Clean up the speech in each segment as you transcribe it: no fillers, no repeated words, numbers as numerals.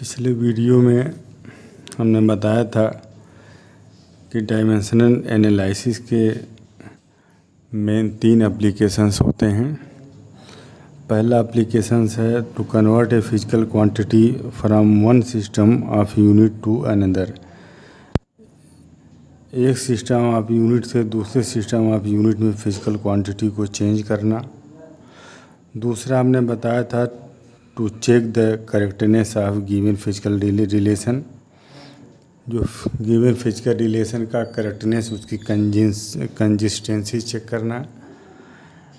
पिछले वीडियो में हमने बताया था कि डायमेंशनल एनालिसिस के मेन 3 एप्लीकेशंस होते हैं। पहला एप्लीकेशंस है to convert a physical quantity from one system of unit to another. एक सिस्टम ऑफ यूनिट से दूसरे सिस्टम ऑफ यूनिट में फिजिकल क्वांटिटी को चेंज करना। दूसरा हमने बताया था to check the correctness of given physical relation, जो गिवन फिजिकल रिलेशन का करेक्टनेस, उसकी कंसिस्टेंसी चेक करना।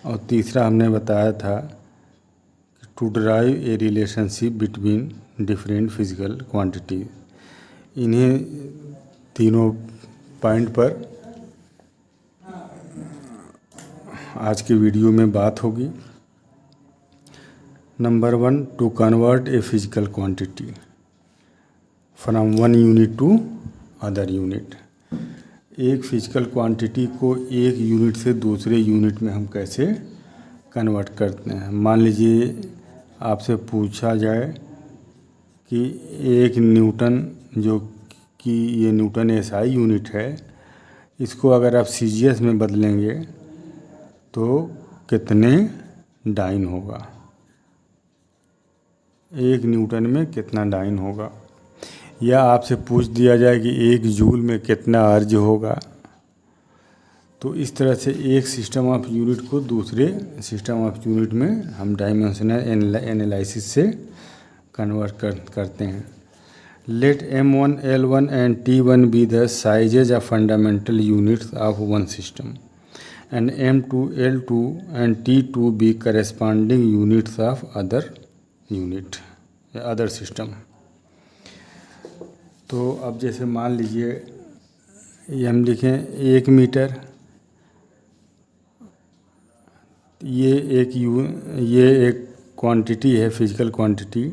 और तीसरा हमने बताया था to drive A relationship between different physical quantity. इन्हें तीनों पॉइंट पर आज की वीडियो में बात होगी। Number 1, to convert a physical quantity from one unit to other unit. एक फिजिकल क्वांटिटी को एक यूनिट से दूसरे यूनिट में हम कैसे कन्वर्ट करते हैं। मान लीजिए आपसे पूछा जाए कि 1 न्यूटन, जो कि ये न्यूटन एसआई यूनिट है, इसको अगर आप सीजीएस में बदलेंगे तो कितने डाइन होगा, 1 न्यूटन में कितना डाइन होगा। या आपसे पूछ दिया जाए कि 1 जूल में कितना अर्ज होगा। तो इस तरह से एक सिस्टम ऑफ यूनिट को दूसरे सिस्टम ऑफ यूनिट में हम डायमेंशनल एनालिसिस से कन्वर्ट करते हैं। Let M1, L1 and T1 be the sizes of fundamental units of one system, and M2, L2 and T2 be corresponding units of other unit या other system. तो अब जैसे मान लीजिए ये हम लिखें 1 मीटर, ये एक क्वांटिटी है, फिजिकल क्वांटिटी।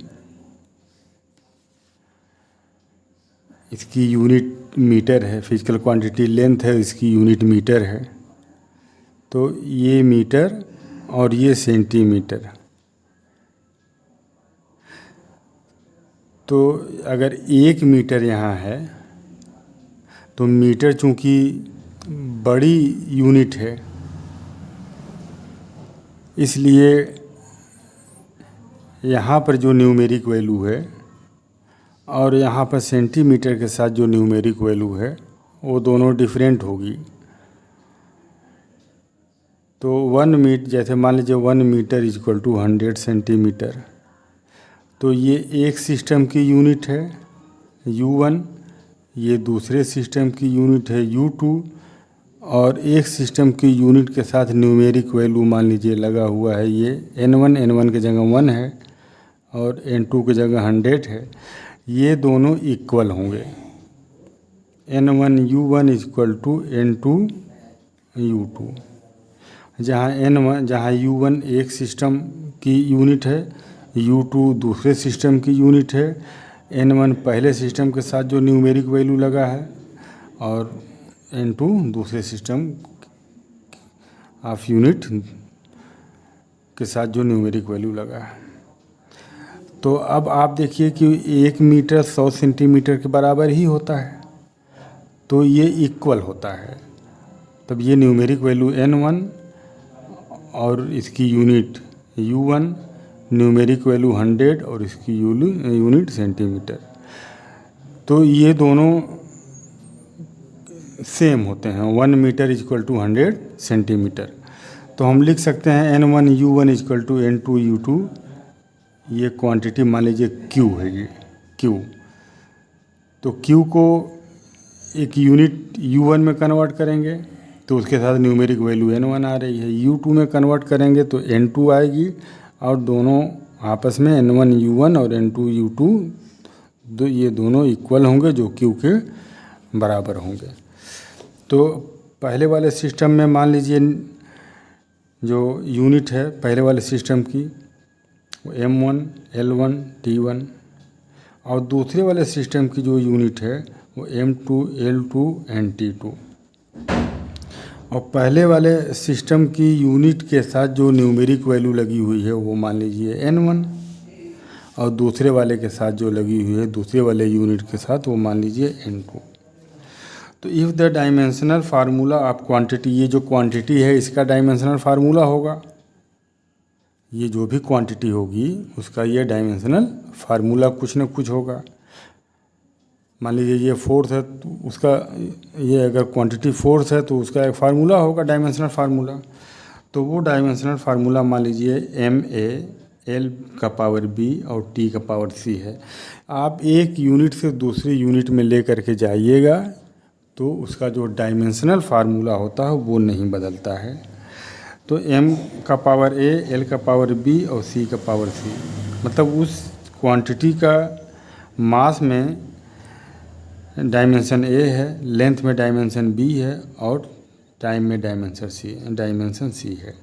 इसकी यूनिट मीटर है, फिजिकल क्वांटिटी लेंथ है, इसकी यूनिट मीटर है। तो ये मीटर और ये सेंटीमीटर। तो अगर 1 मीटर यहाँ है तो मीटर चूँकि बड़ी यूनिट है, इसलिए यहाँ पर जो न्यूमेरिक वैल्यू है और यहाँ पर सेंटीमीटर के साथ जो न्यूमेरिक वैल्यू है वो दोनों डिफरेंट होगी। तो 1 मीटर, जैसे मान लीजिए 1 मीटर इक्वल टू 100 सेंटीमीटर। तो ये एक सिस्टम की यूनिट है U1, ये दूसरे सिस्टम की यूनिट है U2, और एक सिस्टम की यूनिट के साथ न्यूमेरिक वैल्यू मान लीजिए लगा हुआ है, ये N1 की जगह 1 है और N2 की जगह 100 है। ये दोनों इक्वल होंगे। N1 U1 equal to N2 U2, जहाँ U1 एक सिस्टम की यूनिट है, U2 दूसरे सिस्टम की यूनिट है, N1 पहले सिस्टम के साथ जो न्यूमेरिक वैल्यू लगा है और N2 दूसरे सिस्टम ऑफ यूनिट के साथ जो न्यूमेरिक वैल्यू लगा है। तो अब आप देखिए कि 1 मीटर 100 सेंटीमीटर के बराबर ही होता है, तो ये इक्वल होता है। तब ये न्यूमेरिक वैल्यू N1 और इसकी यूनिट U1, न्यूमेरिक वैल्यू 100 और इसकी यूनिट सेंटीमीटर। तो ये दोनों सेम होते हैं, 1 मीटर इक्वल टू 100 सेंटीमीटर। तो हम लिख सकते हैं N1 U1 equal to N2 U2। ये क्वांटिटी मान लीजिए Q है, ये Q। तो Q को एक यूनिट U1 में कन्वर्ट करेंगे तो उसके साथ न्यूमेरिक वैल्यू N1 आ रही है। U2 में कन्वर्ट करेंगे तो N2 आएगी, और दोनों आपस में N1 U1 और N2 U2 ये दोनों इक्वल होंगे, जो Q के बराबर होंगे। तो पहले वाले सिस्टम में मान लीजिए जो यूनिट है पहले वाले सिस्टम की वो M1, L1, T1, और दूसरे वाले सिस्टम की जो यूनिट है वो M2, L2 एंड T2। और पहले वाले सिस्टम की यूनिट के साथ जो न्यूमेरिक वैल्यू लगी हुई है वो मान लीजिए N1, और दूसरे वाले के साथ जो लगी हुई है दूसरे वाले यूनिट के साथ वो मान लीजिए n2। तो if the dimensional formula of quantity, ये जो क्वांटिटी है इसका डायमेंशनल फार्मूला होगा, ये जो भी क्वांटिटी होगी उसका ये डायमेंशनल फार्मूला कुछ न कुछ होगा। मान लीजिए ये फोर्स है तो उसका, ये अगर क्वांटिटी फोर्स है तो उसका एक फार्मूला होगा डायमेंशनल फार्मूला। तो वो डायमेंशनल फार्मूला मान लीजिए MA L का पावर B और T का पावर C है। आप एक यूनिट से दूसरी यूनिट में ले करके जाइएगा तो उसका जो डायमेंशनल फार्मूला होता है वो नहीं बदलता है। तो M का पावर A, L का पावर B और C का पावर C, मतलब उस क्वांटिटी का मास में डायमेंशन A है, लेंथ में डायमेंशन B है और टाइम में डायमेंशन C है।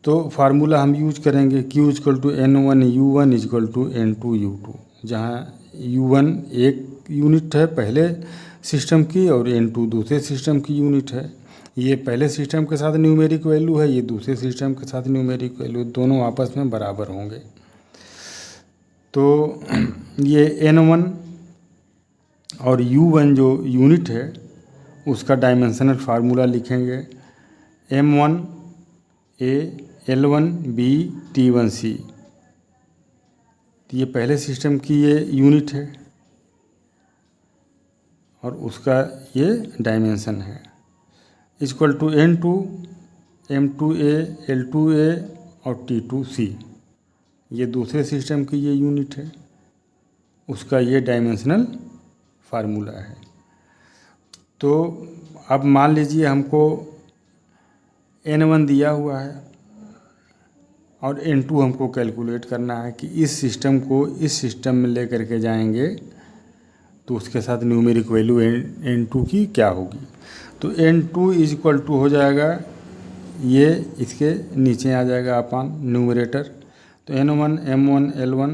तो फार्मूला हम यूज करेंगे Q equal to N1 U1 equal to N2 U2, जहाँ U1 एक यूनिट है पहले सिस्टम की और N2 दूसरे सिस्टम की यूनिट है। ये पहले सिस्टम के साथ न्यूमेरिक वैल्यू है, ये दूसरे सिस्टम के साथ न्यूमेरिक वैल्यू, दोनों आपस में बराबर होंगे। तो ये N1 और U1 जो यूनिट है उसका डायमेंशनल फार्मूला लिखेंगे M1 A L1 B T1 C। तो ये पहले सिस्टम की ये यूनिट है और उसका ये डायमेंशन है। Equal to N2 M2A L2A और T2C, ये दूसरे सिस्टम की ये यूनिट है, उसका ये डायमेंशनल फार्मूला है। तो अब मान लीजिए हमको N1 दिया हुआ है और N2 हमको कैलकुलेट करना है कि इस सिस्टम को इस सिस्टम में ले करके जाएंगे तो उसके साथ न्यूमेरिक वैल्यू N2 की क्या होगी। तो N2 इज इक्वल टू हो जाएगा, ये इसके नीचे आ जाएगा अपन न्यूमरेटर। तो N1 M1 L1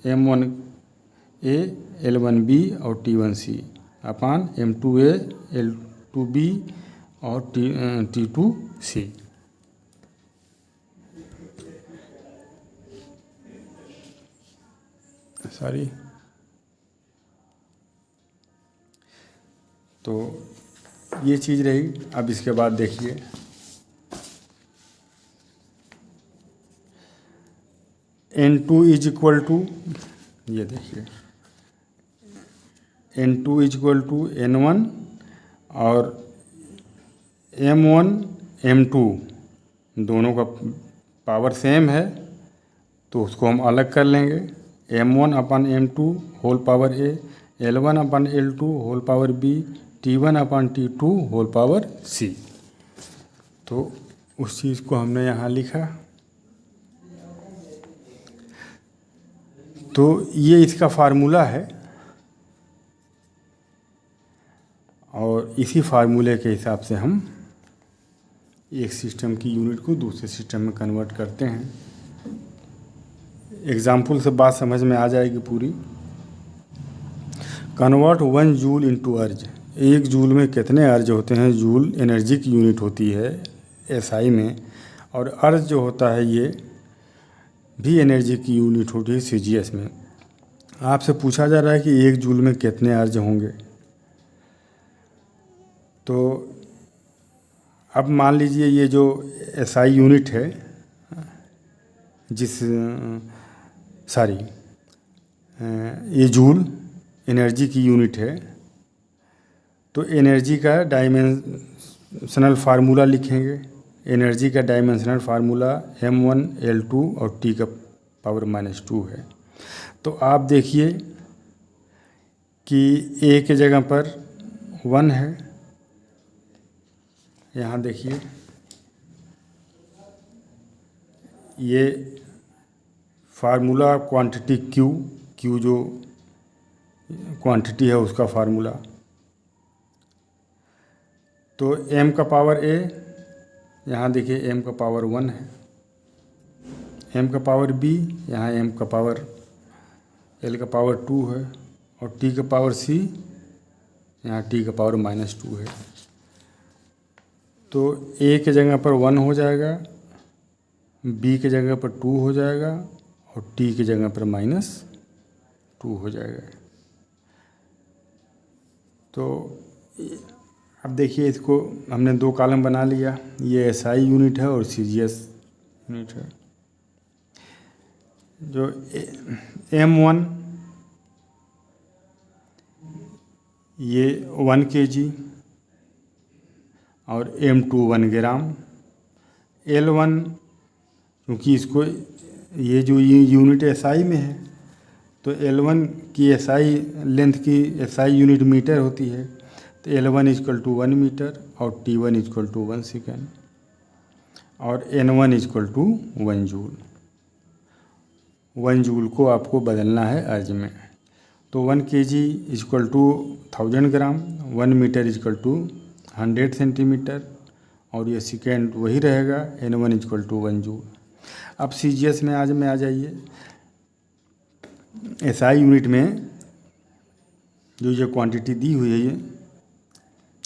M1A L1B और T1C अपान M2A L2B और T2C। सॉरी, तो ये चीज़ रही। अब इसके बाद देखिए N2 इज इक्वल टू, ये देखिए N2 is equal to N1 और M1 M2 दोनों का पावर सेम है तो उसको हम अलग कर लेंगे। M1 upon M2 whole power A, L1 upon L2 whole power B, T1 upon T2 whole power C। तो उस चीज़ को हमने यहाँ लिखा। तो ये इसका फार्मूला है और इसी फार्मूले के हिसाब से हम एक सिस्टम की यूनिट को दूसरे सिस्टम में कन्वर्ट करते हैं। एग्जाम्पल से बात समझ में आ जाएगी पूरी। कन्वर्ट 1 जूल इनटू अर्ज। 1 जूल में कितने अर्ज होते हैं? जूल एनर्जी की यूनिट होती है SI में, और अर्ज जो होता है ये भी एनर्जी की यूनिट होती है CGS में। आपसे पूछा जा रहा है कि 1 जूल में कितने अर्ज होंगे। तो अब मान लीजिए ये जो SI यूनिट है, ये जूल एनर्जी की यूनिट है, तो एनर्जी का डायमेंशनल फार्मूला लिखेंगे। एनर्जी का डायमेंशनल फार्मूला M1 L2 और T का पावर -2 है। तो आप देखिए कि A के जगह पर 1 है, यहाँ देखिए ये फार्मूला क्वांटिटी Q जो क्वांटिटी है उसका फार्मूला। तो M का पावर A, यहाँ देखिए M का पावर 1 है, M का पावर B, यहाँ M का पावर L का पावर 2 है, और T का पावर C, यहाँ T का पावर -2 है। तो A के जगह पर 1 हो जाएगा, B के जगह पर 2 हो जाएगा और टी की जगह पर -2 हो जाएगा। तो अब देखिए, इसको हमने 2 कॉलम बना लिया, ये SI यूनिट है और CGS यूनिट है। जो M1 ये 1 kg और M2 1 ग्राम। L1 क्योंकि इसको ये जो यूनिट SI में है, तो L1 की SI लेंथ की SI यूनिट मीटर होती है, तो L1 = 1 मीटर और T1 = 1 सेकेंड और N1 = 1 जूल। 1 जूल को आपको बदलना है अर्ज में। तो 1 kg = 1000 ग्राम, 1 मीटर = 100 सेंटीमीटर और ये सेकेंड वही रहेगा, N1 = 1 जूल। अब CGS में आ जाइए। SI यूनिट में जो ये क्वांटिटी दी हुई है, ये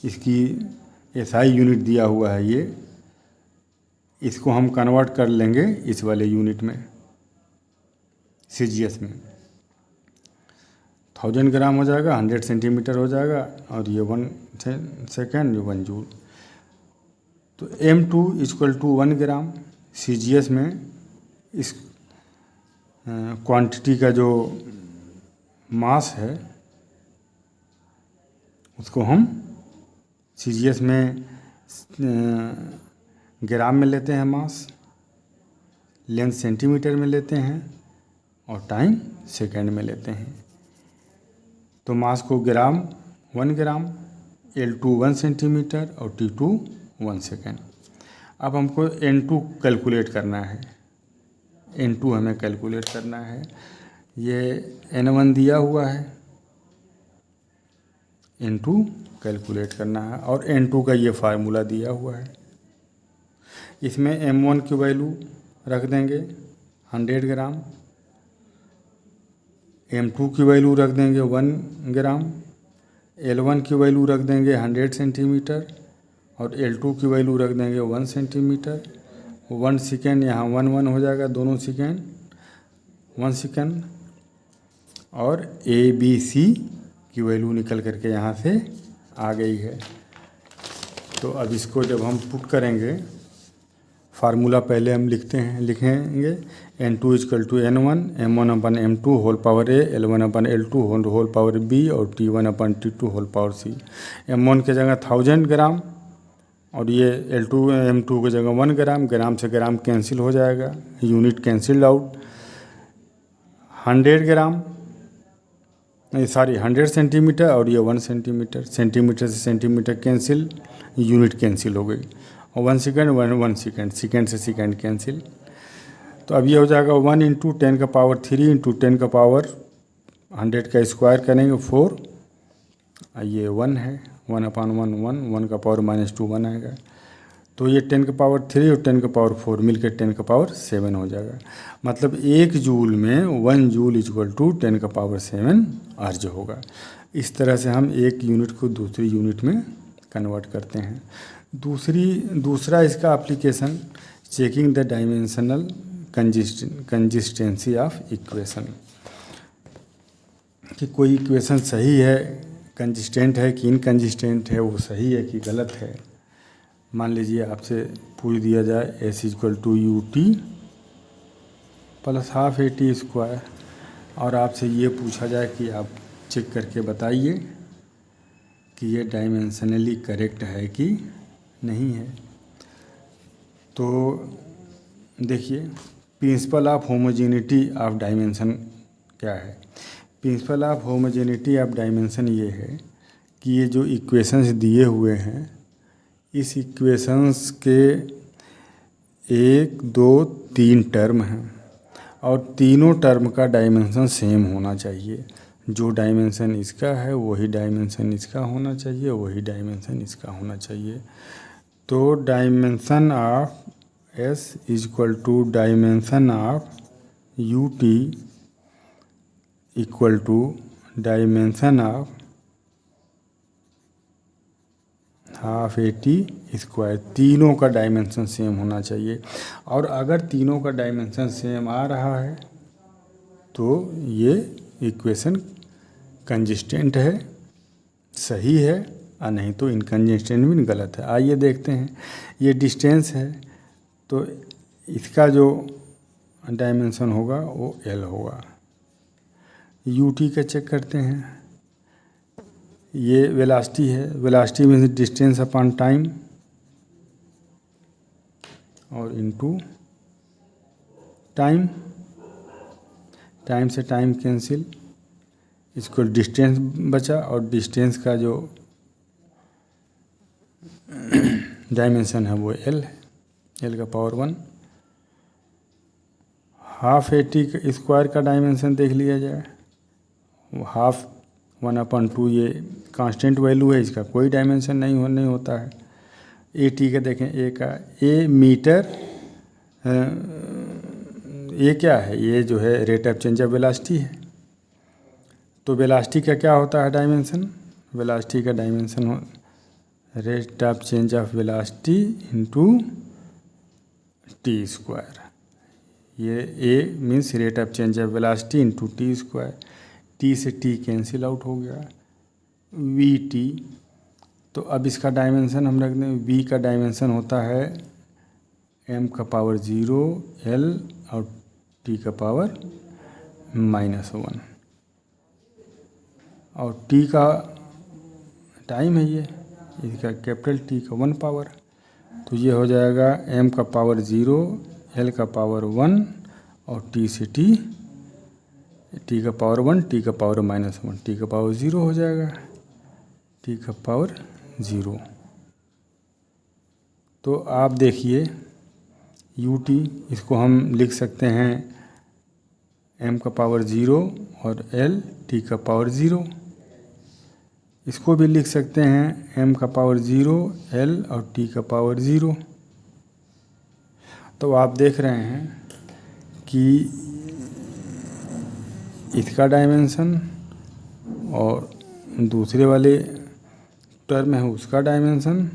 इसकी SI यूनिट दिया हुआ है, ये इसको हम कन्वर्ट कर लेंगे इस वाले यूनिट में, CGS में। 1000 ग्राम हो जाएगा, 100 सेंटीमीटर हो जाएगा और ये 1 सेकेंड, 1 जूल। तो M2 = 1 ग्राम। CGS में इस क्वांटिटी का जो मास है उसको हम CGS में ग्राम में लेते हैं मास, लेंथ सेंटीमीटर में लेते हैं और टाइम सेकेंड में लेते हैं। तो मास को ग्राम 1 ग्राम, L2 1 सेंटीमीटर और T2 1 सेकेंड। अब हमको N2 कैलकुलेट करना है, N2 हमें कैलकुलेट करना है। ये N1 दिया हुआ है, N2 कैलकुलेट करना है और N2 का ये फार्मूला दिया हुआ है। इसमें M1 की वैल्यू रख देंगे 100 ग्राम, M2 की वैल्यू रख देंगे 1 ग्राम, L1 की वैल्यू रख देंगे 100 सेंटीमीटर और L2 की वैल्यू रख देंगे 1 सेंटीमीटर। 1 सेकेंड यहाँ 1 1 हो जाएगा, दोनों सेकेंड 1 सेकेंड और ABC की वैल्यू निकल करके यहाँ से आ गई है। तो अब इसको जब हम पुट करेंगे, फार्मूला पहले हम लिखेंगे N2 = N1, M1 / M2 whole power A, L1 / L2 whole power B और T1 / T2 whole power C। M1 की जगह 1000 ग्राम और ये L2 M2 की जगह 1 ग्राम, ग्राम से ग्राम कैंसिल हो जाएगा, यूनिट कैंसिल आउट। 100 ग्राम सॉरी 100 सेंटीमीटर और ये 1 सेंटीमीटर, सेंटीमीटर से सेंटीमीटर कैंसिल, यूनिट कैंसिल हो गई और 1 सेकेंड 1 सेकेंड, सेकेंड से सेकेंड कैंसिल। तो अब ये हो जाएगा 1 × 10⁻³ × 10⁻100 का स्क्वायर करेंगे 4, ये 1 है, 1/1 1, 1 का पावर -2 1 आएगा। तो ये 10⁻³ और 10⁻4 मिलकर 10⁻7 हो जाएगा। मतलब 1 जूल में 1 जूल = 10⁻7 अर्ज होगा। इस तरह से हम एक यूनिट को दूसरी यूनिट में कन्वर्ट करते हैं। दूसरा इसका application, checking the dimensional consistency of equation, कि कोई इक्वेशन सही है, कंसिस्टेंट है कि इनकंसिस्टेंट है, वो सही है कि गलत है। मान लीजिए आपसे पूछ दिया जाए S = UT + ½ AT² और आपसे ये पूछा जाए कि आप चेक करके बताइए कि ये डायमेंशनली करेक्ट है कि नहीं है। तो देखिए, principal of homogeneity of dimension क्या है। Principal of homogeneity of dimension ये है कि ये जो इक्वेशंस दिए हुए हैं, इस इक्वेशंस के 1 2 3 टर्म हैं और तीनों टर्म का डायमेंशन सेम होना चाहिए। जो डायमेंशन इसका है वही डायमेंशन इसका होना चाहिए, वही डायमेंशन इसका होना चाहिए। तो dimension of S = dimension of UT = dimension of ½ AT²। तीनों का डायमेंशन सेम होना चाहिए और अगर तीनों का डायमेंशन सेम आ रहा है तो ये इक्वेशन कंसिस्टेंट है, सही है, और नहीं तो इनकंसिस्टेंट भी गलत है। आइए देखते हैं, ये डिस्टेंस है तो इसका जो डायमेंशन होगा वो L होगा। UT का चेक करते हैं, ये वेलोसिटी है, velocity means distance upon time और इनटू टाइम, टाइम से टाइम कैंसिल, इसको डिस्टेंस बचा और डिस्टेंस का जो डायमेंशन है वो L है, L का पावर 1। हाफ AT स्क्वायर का डायमेंशन देख लिया जाए, हाफ 1/2 ये कांस्टेंट वैल्यू है, इसका कोई डायमेंशन नहीं होता है। AT का देखें, A का A मीटर, ये क्या है, ये जो है rate of change of velocity है। तो वेलोसिटी का क्या होता है डायमेंशन, वेलोसिटी का डायमेंशन हो rate of change of velocity into T square. ये A means rate of change of velocity into T square, T से T कैंसिल आउट हो गया, VT। तो अब इसका डायमेंशन हम रख दें, V का डायमेंशन होता है m का पावर 0 L और T का पावर -1, और T का टाइम है, ये इसका कैपिटल T का 1 पावर। तो ये हो जाएगा m का पावर 0 L का पावर 1 और T से T का पावर 1, T का पावर -1, T का पावर 0 हो जाएगा, T का पावर 0। तो आप देखिए UT, इसको हम लिख सकते हैं m का पावर 0 और L T का पावर 0। इसको भी लिख सकते हैं m का पावर 0 L और T का पावर 0। तो आप देख रहे हैं कि इसका डायमेंशन और दूसरे वाले टर्म है उसका डायमेंशन,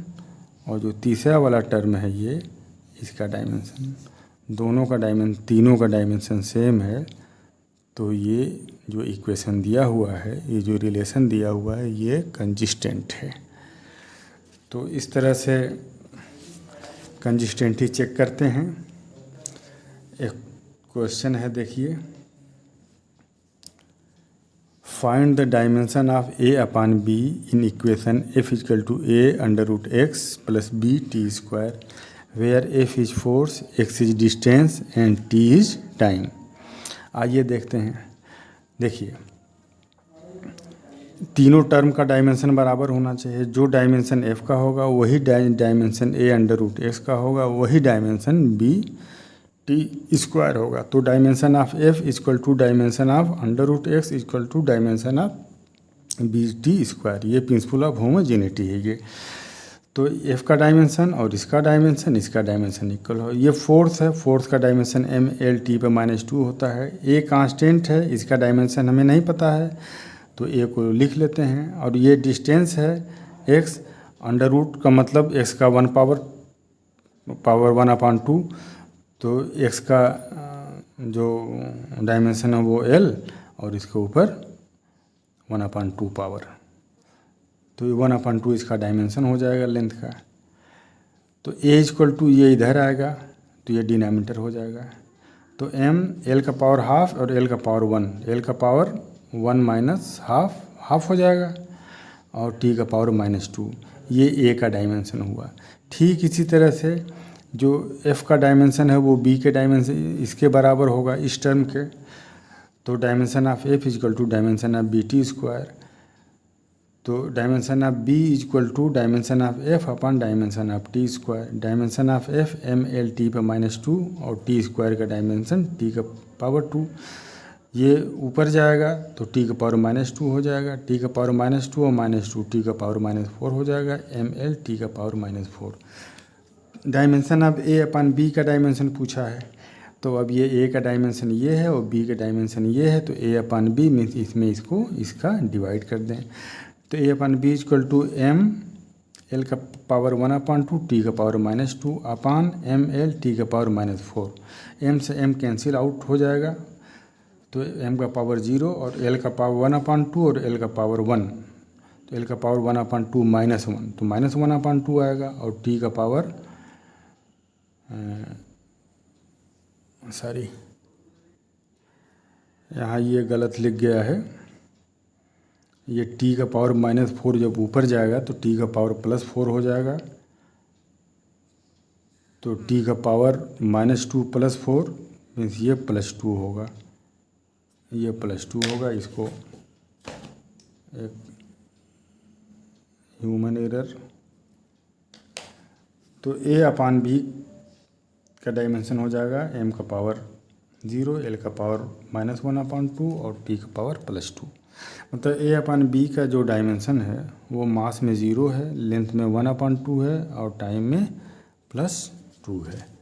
और जो तीसरा वाला टर्म है ये इसका डायमेंशन, दोनों का डायमेंशन, तीनों का डायमेंशन सेम है। तो ये जो इक्वेशन दिया हुआ है, ये जो रिलेशन दिया हुआ है, ये कंसिस्टेंट है। तो इस तरह से कंसिस्टेंटी चेक करते हैं। एक क्वेश्चन है, देखिए, find the dimension of A upon B in equation F equal to A√x plus B T square, where F is force, x is distance and T is time. आइए देखते हैं। देखिए, तीनों टर्म का डायमेंशन बराबर होना चाहिए। जो डायमेंशन F का होगा वही डायमेंशन A√x का होगा, वही डायमेंशन B T स्क्वायर होगा। तो dimension of F equal to dimension of √x equal to dimension of B T square. ये प्रिंसिपल ऑफ होमोजेनिटी है ये। तो F का डायमेंशन और इसका डायमेंशन इक्वल हो। ये फोर्स है, फोर्स का डायमेंशन MLT पे -2 होता है। A कांस्टेंट है, इसका डायमेंशन हमें नहीं पता है तो A को लिख लेते हैं। और ये डिस्टेंस है x, अंडर रूट का मतलब x का 1 पावर 1/2, तो x का जो डायमेंशन है वो L और इसके ऊपर 1/2 पावर, तो ये 1/2 इसका डायमेंशन हो जाएगा लेंथ का। तो A इक्वल टू ये इधर आएगा तो ये डिनोमिनेटर हो जाएगा। तो m L का पावर हाफ और L का पावर 1, L का पावर 1 माइनस हाफ हो जाएगा और T का पावर -2, ये A का डायमेंशन हुआ। ठीक इसी तरह से जो F का डायमेंशन है वो B के डायमेंशन इसके बराबर होगा इस टर्म के। तो dimension of F equal to dimension of BT square. तो dimension of B equal to dimension of F upon dimension of T square. Dimension of F MLT पे -2 और T स्क्वायर का डायमेंशन T का power 2। ये ऊपर जाएगा तो T का पावर -2 हो जाएगा, T का पावर -2 और -2 T का पावर -4 हो जाएगा, MLT का power -4। Dimension of A upon B का डायमेंशन पूछा है, तो अब ये A का डायमेंशन ये है और B का डायमेंशन ये है, तो A अपॉन B मीन्स इसमें इसका डिवाइड कर दें। तो A upon B equal to M L का पावर 1/2 T का पावर -2 अपॉन ML T का पावर -4। M से M कैंसिल आउट हो जाएगा, तो m का पावर 0 और l का पावर 1/2 और l का पावर 1, तो l का पावर 1/2 -1, तो -1/2 आएगा। और t का पावर सॉरी यहाँ ये गलत लिख गया है, ये t का पावर -4 जब ऊपर जाएगा तो t का पावर +4 हो जाएगा। तो t का पावर -2 + 4 मीन्स ये +2 होगा, ये +2 होगा। इसको एक ह्यूमन एरर। तो a/b का डायमेंशन हो जाएगा m का पावर 0, l का पावर -1/2 और t का पावर +2। मतलब a/b का जो डायमेंशन है वो मास में 0 है, लेंथ में 1/2 है और टाइम में +2 है।